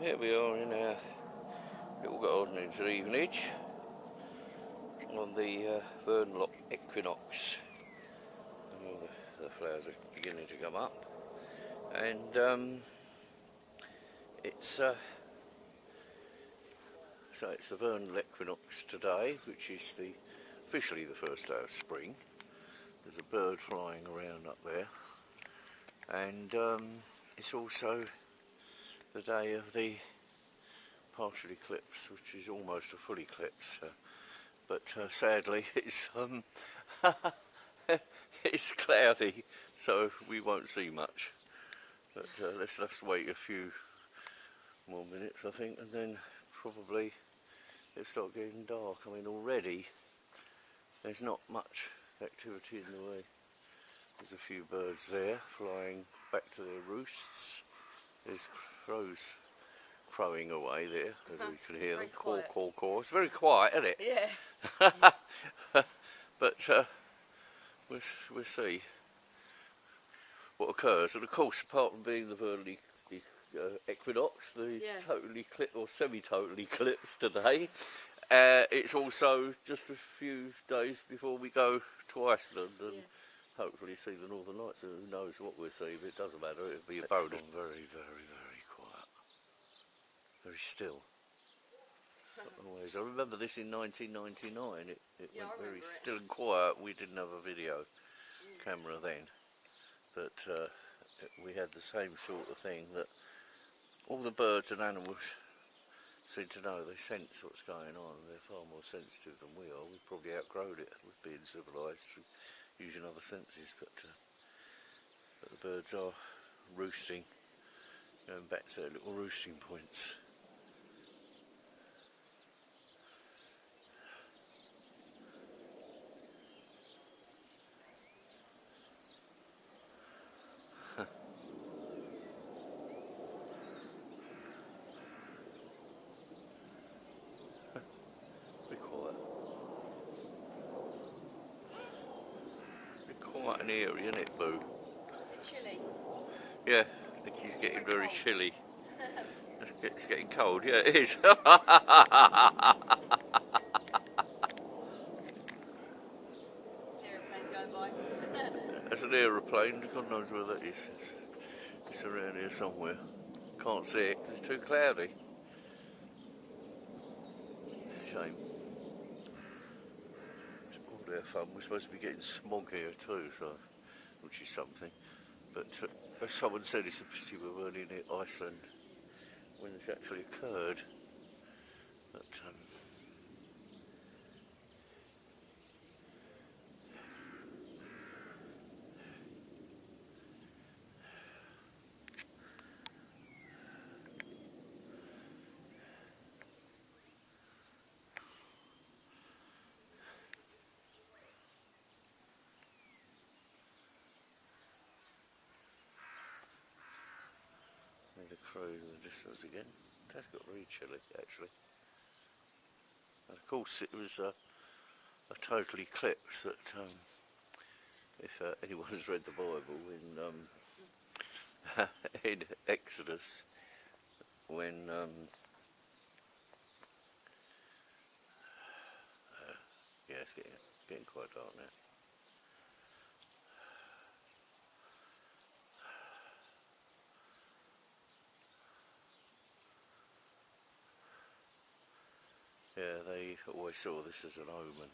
Here we are in our little garden in Stevenage on the Vernlock equinox. And all the flowers are beginning to come up, and it's the vernal equinox today, which is officially the first day of spring. There's a bird flying around up there, and it's also the day of the partial eclipse, which is almost a full eclipse, but sadly it's it's cloudy, so we won't see much. But let's just wait a few more minutes, I think, and then probably it'll start getting dark. I mean, already there's not much activity in the way. There's a few birds there flying back to their roosts. There's crows crowing away there, as we can hear them. Caw, caw, caw. It's very quiet, isn't it? Yeah. But we'll see what occurs. And of course, apart from being the vernal equinox, the total eclipse or semi-total eclipse today, it's also just a few days before we go to Iceland and hopefully see the Northern Lights. Who knows what we'll see, but it doesn't matter, it'll be a bonus. Very, very, very quiet. Very still. Always. I remember this in 1999, it went very still and quiet. We didn't have a video camera then, but we had the same sort of thing, that all the birds and animals seem to know, they sense what's going on, and they're far more sensitive than we are. We've probably outgrown it with being civilised, using other senses, but the birds are roosting, going back to their little roosting points. Quite an area, isn't it, Boo? Chilly. Yeah, Nikki's getting very chilly. It's getting cold, yeah, it is. Aeroplanes going by. There's an aeroplane, God knows where that is. It's around here somewhere. Can't see it because it's too cloudy. Shame. All their fun. We're supposed to be getting smog here too, so, which is something. But as someone said, it's a pity we weren't in Iceland when this actually occurred. But the crows in the distance again. It has got very chilly, actually. And of course, it was a total eclipse that, if anyone's read the Bible in Exodus, when yeah, it's getting quite dark now. Yeah, they always saw this as an omen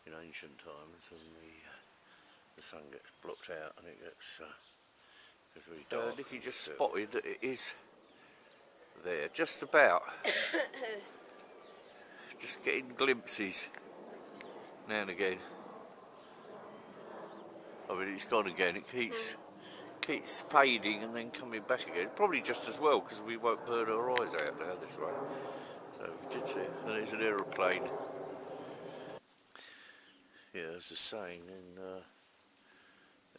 in ancient times, when the sun gets blocked out and it gets very dark. Nikki just spotted that it is there, just about. Just getting glimpses now and again. I mean, it's gone again. It keeps fading and then coming back again. Probably just as well, because we won't burn our eyes out now this way. So we did see it, and there's an aeroplane. Yeah, there's a saying in,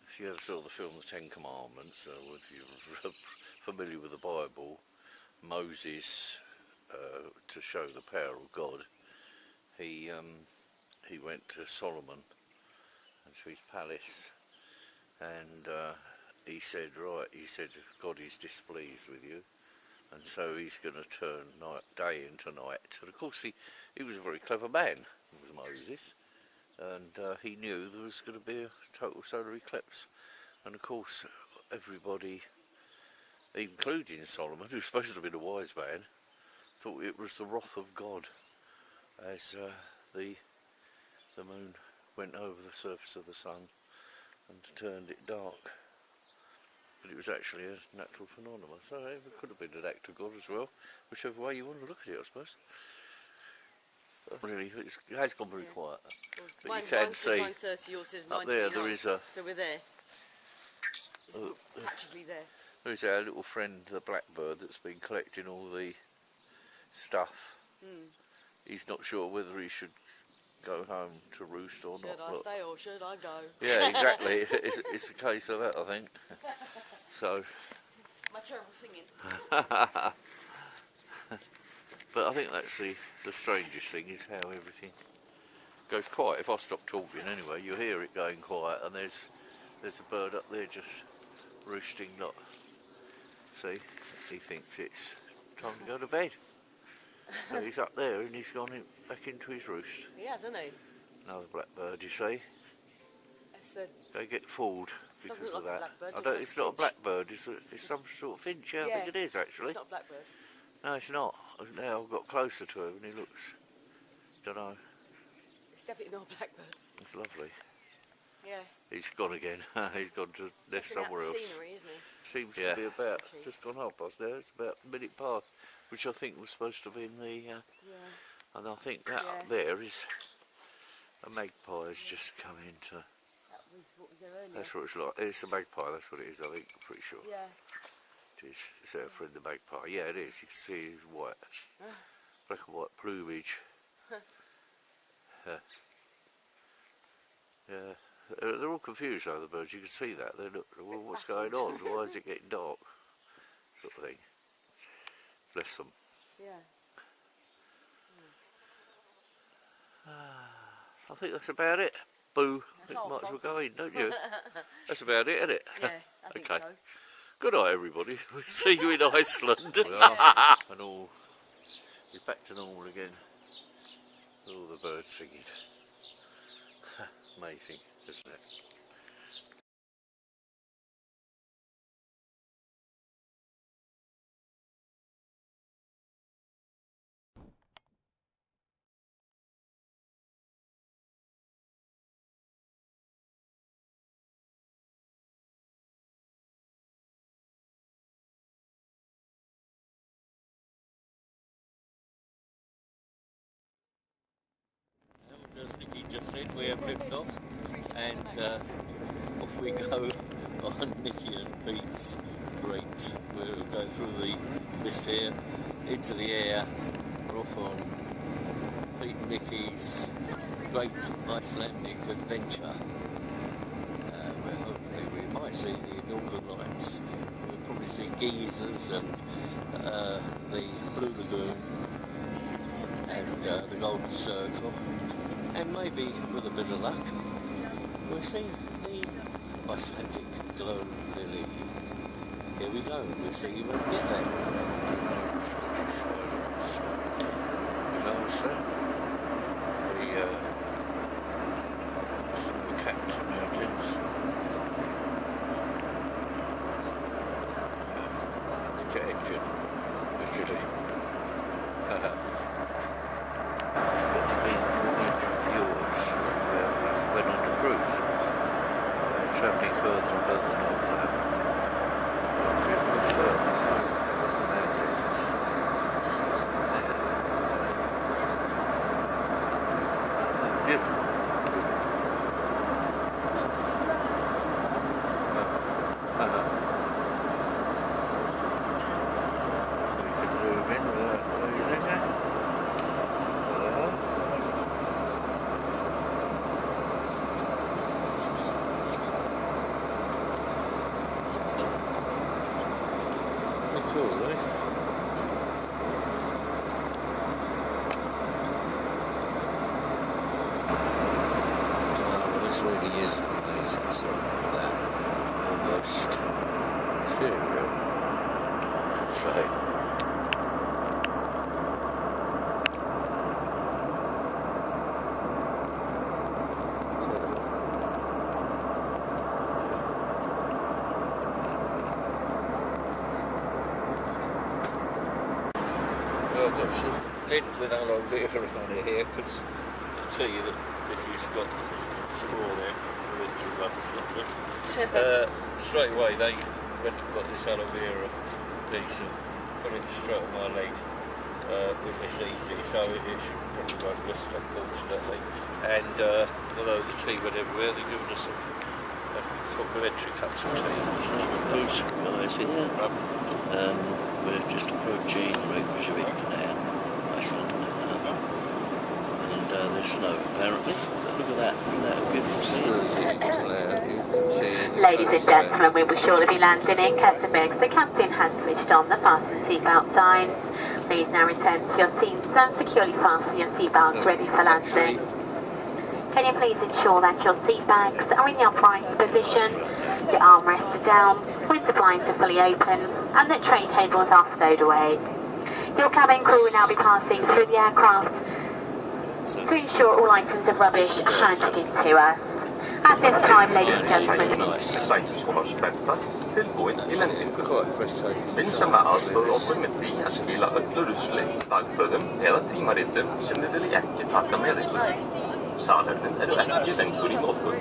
if you ever saw the film The Ten Commandments, or if you're familiar with the Bible, Moses, to show the power of God, he went to Solomon and to his palace, and he said, God is displeased with you, and so he's going to turn day into night. And of course he was a very clever man, was Moses, and he knew there was going to be a total solar eclipse. And of course everybody, including Solomon, who's supposed to have been a wise man, thought it was the wrath of God as the moon went over the surface of the sun and turned it dark. But it was actually a natural phenomenon, so it could have been an act of God as well, whichever way you want to look at it, I suppose. Really, it has gone very quiet. But you can see 9:30, yours says 9:29. up there is a... So we're there. It's practically there. There is our little friend, the blackbird, that's been collecting all the stuff. He's not sure whether he should go home to roost or not. Should I stay or should I go? Yeah, exactly. It's a case of that, I think. So. My terrible singing. But I think that's the strangest thing, is how everything goes quiet. If I stop talking anyway, you hear it going quiet, and there's a bird up there just roosting. Not. See, he thinks it's time to go to bed. So he's up there and he's gone back into his roost. He has, hasn't he? Another blackbird, you see. They get fooled because of that. It's not a blackbird. It's some sort of finch. Yeah, I think it is actually. It's not a blackbird. No, it's not. Now I've got closer to him and he looks. Don't know. It's definitely not a blackbird. It's lovely. Yeah. He's gone again. He's gone to nest somewhere else. Scenery, isn't he? Seems to be about just gone half past there. It's about a minute past, which I think was supposed to be in the. And I think that up there is a magpie has just come into. That was what was there earlier. That's what it's like. It's a magpie. That's what it is. I think. Pretty sure. Yeah. It is. It's our friend the magpie. Yeah, it is. You can see his white, black and white plumage. Yeah. They're all confused though, the birds. You can see that. They look, well, what's going on? Why is it getting dark? Sort of thing. Bless them. Yeah. I think that's about it. Boo. That's I think all, might as well folks. go in, don't you? That's about it, isn't it? Yeah, I think Okay. so. Good night, everybody. We'll see you in Iceland. And all is back to normal again. All the birds singing. Amazing, isn't it? As Nikki just said, we have lifted off and off we go on Nikki and Pete's great. We'll go through the mist here into the air. We're off on Pete and Nikki's great Icelandic adventure. Where hopefully we might see the Northern Lights. We'll probably see geysers and the Blue Lagoon and the Golden Circle. And maybe, with a bit of luck, we'll see the Icelandic glow lily. Here we go, we'll see you when we get there. Below us there, the capped mountains. The jet engine, literally. Went on a cruise, travelling further and further north now. Beautiful mountains. Beautiful. We can zoom in. I've got some lint with aloe vera on it here because I tell you that if you've got some more there, straight away they went and got this aloe vera piece and put it straight on my leg with this easy, so it should probably won't rust unfortunately. And although the tea went everywhere, they're giving us some complimentary cups of tea, which is loose, nice in there. We're just approaching Reykjavik now, Iceland, and there's snow apparently. But look at that beautiful scene. Ladies and gentlemen, we will shortly be landing in Reykjavik. The captain has switched on the fasten seatbelt sign. Please now return to your seats and securely fasten your seatbelts ready for landing. Can you please ensure that your seat bags are in the upright position, your armrests are down, window blinds are fully open, and that tray tables are stowed away. Your cabin crew will now be passing through the aircraft to ensure all items of rubbish are handed in to us. At this time, ladies and gentlemen, tilbúin í lendingu. Vinsama aðstoð okkur með því að skila öllu rusli, dagblöðum eða tímaritum sem þið vilja ekki taka með ykkur. Salernin eru ekki lengur í notkun.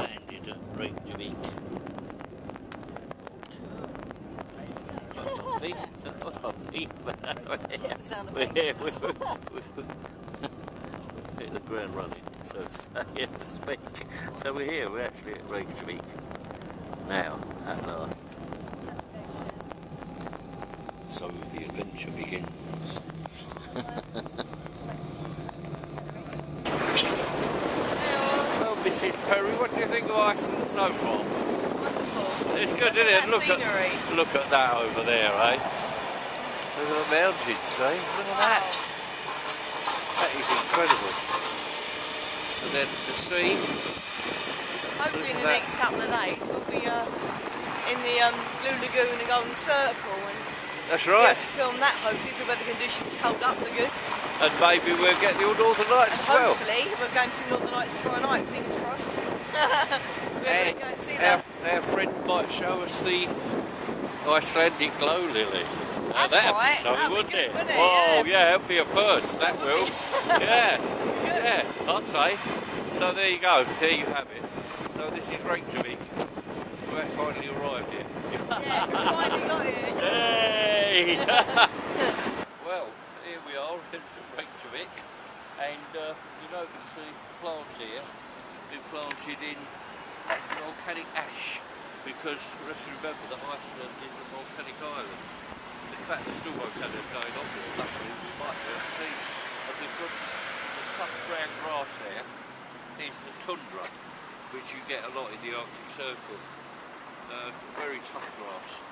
Landed at Reykjavik. Hit the ground running, so to speak. So we're here, we're actually at Reykjavik now, at last. So the adventure begins. Well, Mrs. Perry, what do you think of Iceland so far? Wonderful. It's good, isn't it? Look at that over there, eh? Look at the mountains, eh? Look at that. That is incredible. And then the sea. Hopefully in the next couple of days we'll be in the Blue Lagoon and Golden Circle and That's be right. able to film that hopefully if the weather conditions hold up, they're good. And maybe we'll get the Northern Lights as well. Hopefully we're going to see Northern Lights tomorrow night, fingers crossed. We're And going to see that. our friend might show us the Icelandic glow lily. That's that'd right. be something, That'd be wouldn't good, it? wouldn't it? Whoa, Yeah. that'd be a first, that will. Yeah, I'd say. So there you go, there you have it. So this is Reykjavik. We've finally arrived here. Yeah, we finally got here. Yay! Well, here we are, it's Reykjavik, and you notice the plants here been planted in volcanic ash, because let's remember that Iceland is a volcanic island. In fact, there's still volcanoes going on there, luckily we might be able to see. And they've got the tough brown grass there is the tundra, which you get a lot in the Arctic Circle. Very tough grass,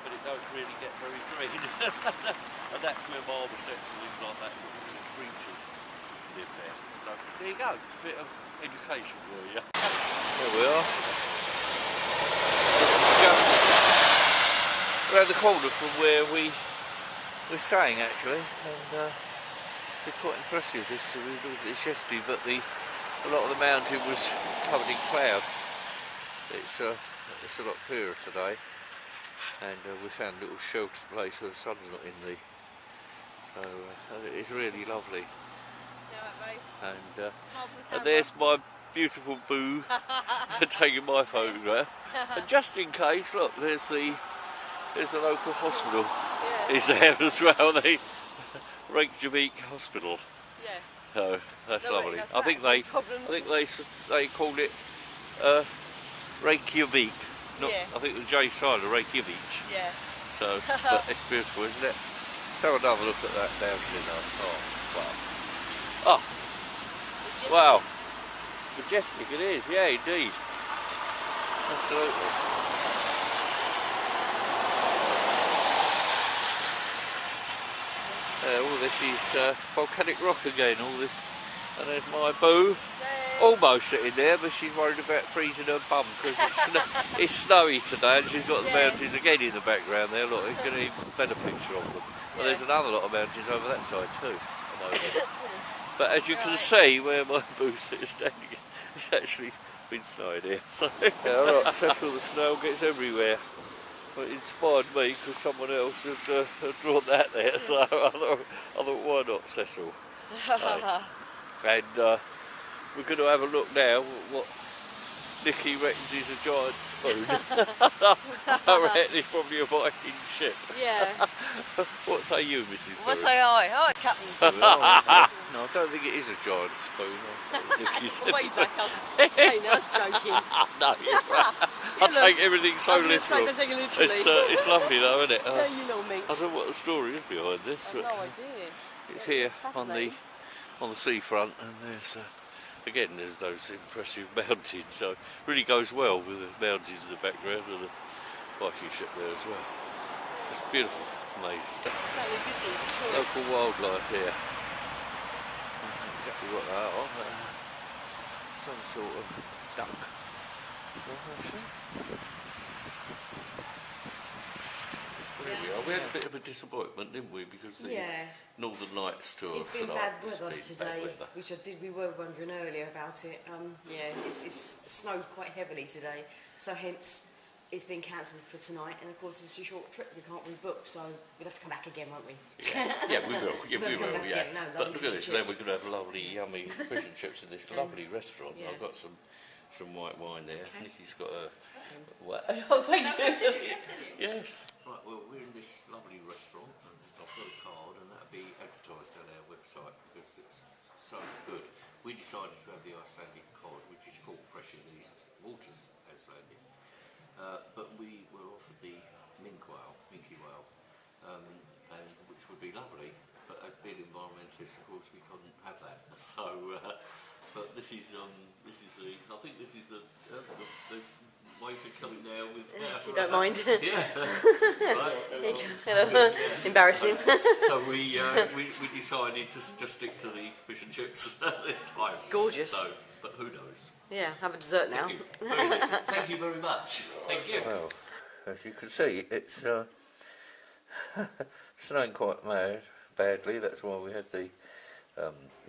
but it don't really get very green. And that's where marmosets and things like that, little creatures live there. So there you go, a bit of education for you. There we are. Around the corner from where we're staying actually, and it's quite impressive. This yesterday, but a lot of the mountain was covered in cloud. It's a lot clearer today, and we found a little sheltered place where the sun's not in the. So it's really lovely. And there's my beautiful boo taking my photograph. And just in case, look, there's the local hospital. Yeah. Is there as well, the Reykjavik Hospital. Yeah. So that's No, lovely. wait, I think they problems. they called it Reykjavik. Not, Yeah. I think the J side of Reykjavik. Yeah. So, but it's beautiful, isn't it? So another look at that down there. Oh, wow. Oh, wow. Majestic it is, yeah, indeed. Absolutely. All this is volcanic rock again, all this. And there's my boo, almost sitting there, but she's worried about freezing her bum because it's snowy today and she's got the mountains again in the background there. Look, it's going to be a better picture of them. Well, there's another lot of mountains over that side too. But as you can see, where my boo is standing, it's actually been snowing here. So, yeah, right, Cecil, the snow gets everywhere. But it inspired me because someone else had drawn that there, so I thought, why not, Cecil? And we're going to have a look now at what Nikki reckons is a giant spoon. I reckon it's probably a Viking ship. Yeah. What say you, Mrs. What say I? Oh, Captain. No, I don't think it is a giant spoon. Wait back up. Say no, I was joking. No, you're right. I take everything so literally. Don't take it literally. It's lovely though, isn't it? Yeah, you little minx. I don't know what the story is behind this. I've no idea. It's here on the seafront, and there's there's those impressive mountains. So it really goes well with the mountains in the background and the Viking ship there as well. It's beautiful, amazing. Totally busy. Local wildlife here. Exactly what they are. Some sort of duck. There we are. We had a bit of a disappointment, didn't we? Because the Northern Lights tour It's been tonight. bad weather today, which we were wondering earlier about it. It's snowed quite heavily today, so hence it's been cancelled for tonight. And of course, it's a short trip; we can't rebook, so we'll have to come back again, won't we? Yeah, we will. Yeah, we will. Yeah. No, But look at this. Then we're going to have lovely, yummy fish and chips in this lovely restaurant. Yeah. I've got some white wine there. Okay. Nikki's got a. Oh, thank you. Yes. Right. Well, we're in this lovely restaurant, and I've got a card, and that'll be advertised on our website because it's so good. We decided to have the Icelandic cod, which is called fresh in these waters, Icelandic. But we were offered the minke whale, and which would be lovely. But as being environmentalists, of course, we couldn't have that. So, but this is the. I think this is the way to kill it now with. If you don't mind. Yeah. Right. Embarrassing. So we decided to just stick to the fish and chips this time. It's gorgeous. So, but who knows? Yeah, have a dessert now. Thank you. Thank you very much. Thank you. Well, as you can see, it's snowing quite badly. That's why we had the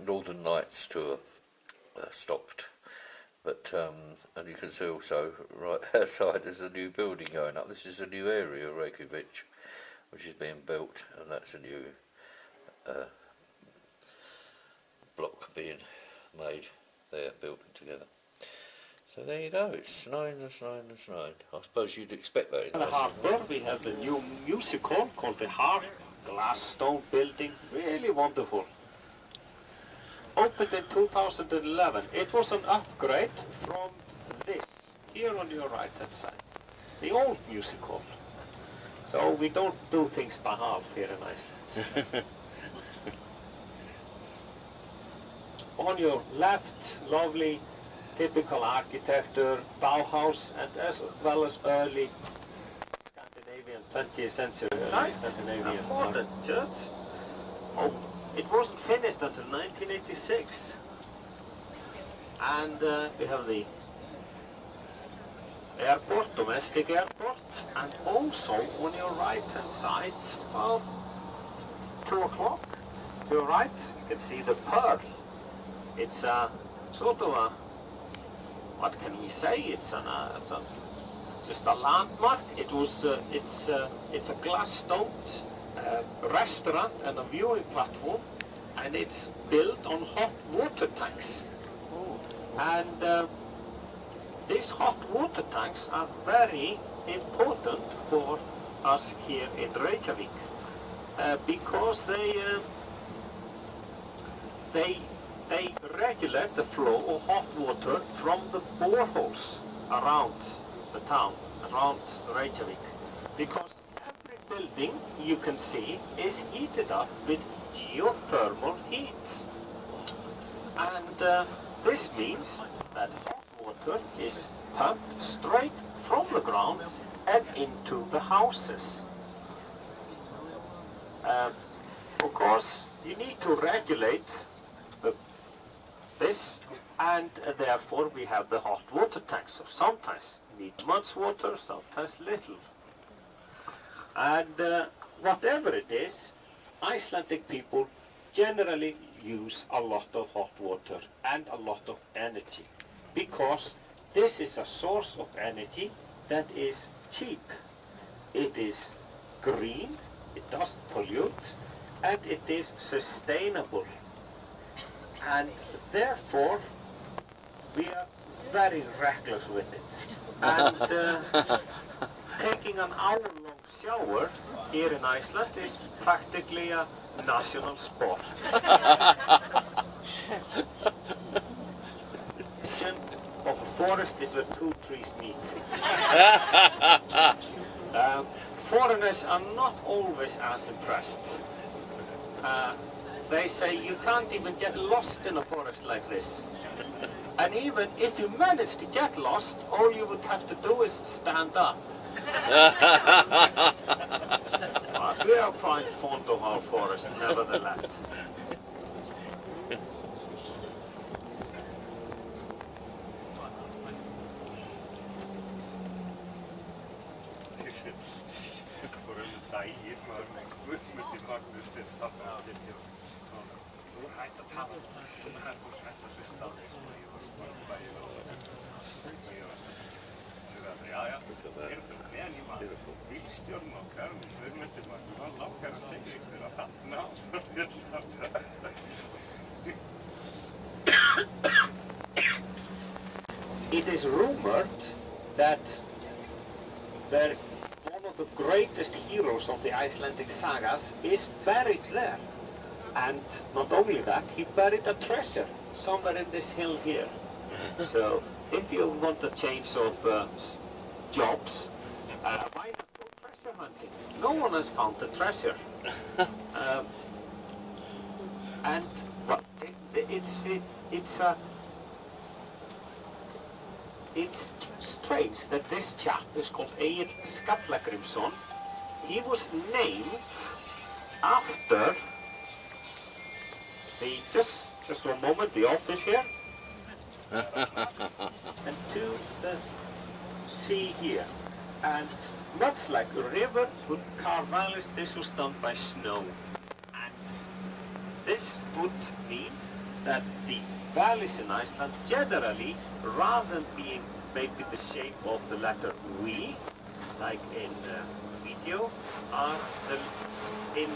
Northern Lights tour stopped. But and you can see also right outside there's a new building going up. This is a new area of Reykjavik, which is being built, and that's a new block being made there, built together. So there you go, it's snowing and snowing and snowing. I suppose you'd expect that. In the harbour we have a new music hall called the Harp, glass stone building, really wonderful. Opened in 2011. It was an upgrade from this, here on your right hand side, the old music hall. So we don't do things by half here in Iceland. On your left, lovely typical architecture, Bauhaus, and as well as early Scandinavian 20th century Scandinavian modern church. Oh, it wasn't finished until 1986. And we have the airport, domestic airport, and also on your right hand side, well, 2 o'clock, to your right, you can see the Pearl. It's a sort of a, what can we say? It's just a landmark. It was it's a glass stoned restaurant and a viewing platform, and it's built on hot water tanks. And these hot water tanks are very important for us here in Reykjavik because they regulate the flow of hot water from the boreholes around the town, around Reykjavik. Because every building you can see is heated up with geothermal heat. And this means that hot water is pumped straight from the ground and into the houses. of course, you need to regulate this, and therefore we have the hot water tanks. So sometimes you need much water, sometimes little. And whatever it is, Icelandic people generally use a lot of hot water and a lot of energy, because this is a source of energy that is cheap. It is green, it doesn't pollute, and it is sustainable. And therefore, we are very reckless with it. And taking an hour-long shower here in Iceland is practically a national sport. Of a forest is where two trees meet. Foreigners are not always as impressed. They say you can't even get lost in a forest like this. And even if you manage to get lost, all you would have to do is stand up. We are quite fond of our forest, nevertheless. It is rumored that one of the greatest heroes of the Icelandic sagas is buried there. And not only that, he buried a treasure somewhere in this hill here. So if you want a change of jobs, why not go treasure hunting? No one has found the treasure. And well, it's strange that this chap is called Egill Skallagrimsson. He was named after the, just one moment, the office here. And to the sea here. And much like a river would carve valleys, this was done by snow. And this would mean that the valleys in Iceland generally, rather than being maybe the shape of the letter V, like in video, are in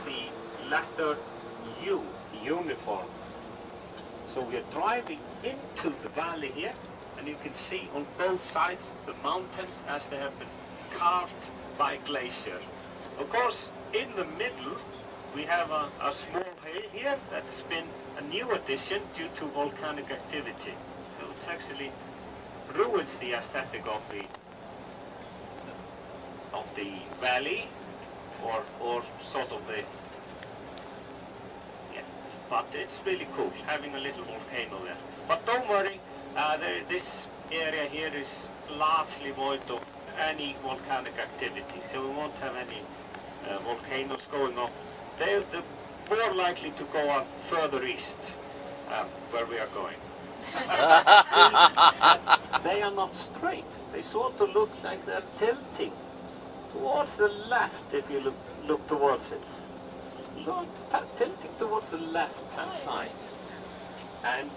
the letter U, uniform. So we are driving into the valley here, and you can see on both sides the mountains as they have been carved by glacier. Of course, in the middle we have a small hill here that's been a new addition due to volcanic activity. So it actually ruins the aesthetic of the valley, or sort of the, yeah. But it's really cool having a little volcano there. But don't worry, this area here is largely void of any volcanic activity, so we won't have any volcanoes going off. They're more likely to go up further east, where we are going. They are not straight. They sort of look like they're tilting towards the left if you look towards it. Look, tilting towards the left-hand side. And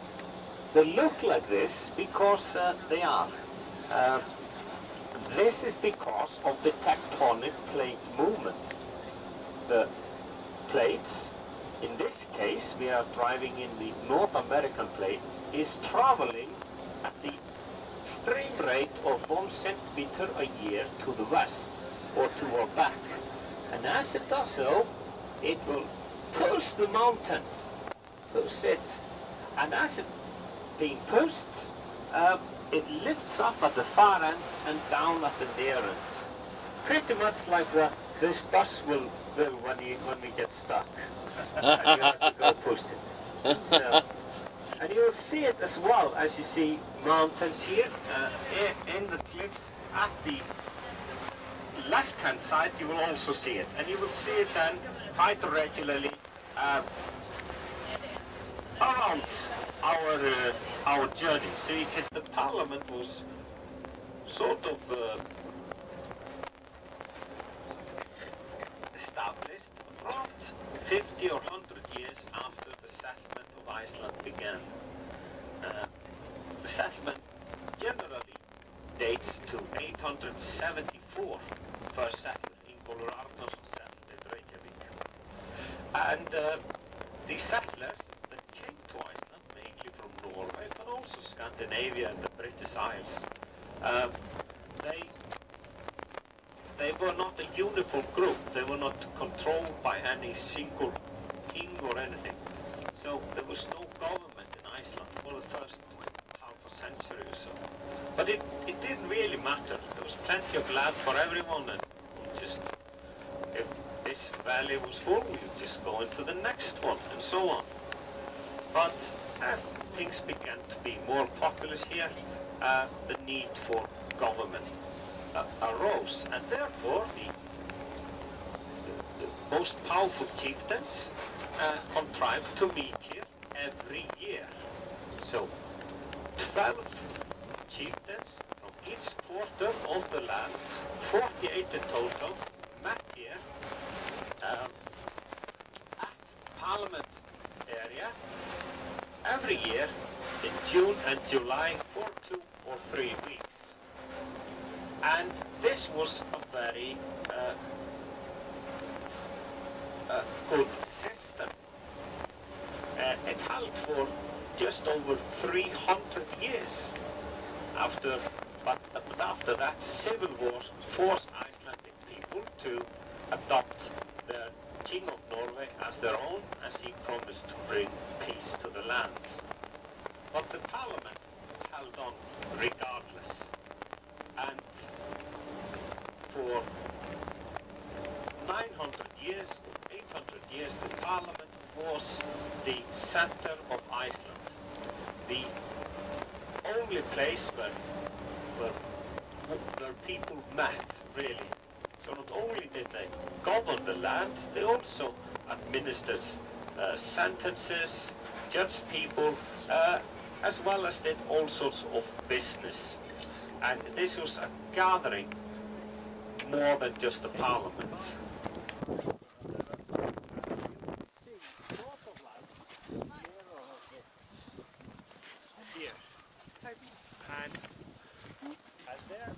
they look like this because they are. This is because of the tectonic plate movement. The plates, in this case we are driving in the North American plate, is traveling at the stream rate of 1 centimeter a year to the west or to our back. And as it does so, it will push the mountain, push it, and as it being pushed, it lifts up at the far end and down at the near end. Pretty much like this bus will do when we get stuck. And you have to go push it. So, and you'll see it as well as you see mountains here in the cliffs at the left-hand side you will also see it, and you will see it then quite regularly around our journey. So you can, the Parliament was sort of established about 50 or 100 years after the settlement of Iceland began. The settlement generally dates to 874. First settler, Ingólfur Arnarson, settled in Reykjavik. And the settlers that came to Iceland, mainly from Norway, but also Scandinavia and the British Isles, they were not a uniform group. They were not controlled by any single king or anything. So there was no government in Iceland for the first half a century or so. But it didn't really matter. There was plenty of land for everyone, and just if this valley was full, you just go into the next one, and so on. But as things began to be more populous here, the need for government arose, and therefore the most powerful chieftains contrived to meet here every year. So 12 chieftains from each quarter of the land, 48 in total, met here at Parliament area every year in June and July for 2 or 3 weeks. And this was a very good system. It held for just over 300 years. But after that, civil wars forced Icelandic people to adopt the King of Norway as their own, as he promised to bring peace to the land. But the Parliament held on regardless. And for 900 years, or 800 years, the Parliament was the center of Iceland. The only place where people met, really. So not only did they govern the land, they also administered sentences, judged people, as well as did all sorts of business. And this was a gathering more than just a parliament. Here. And there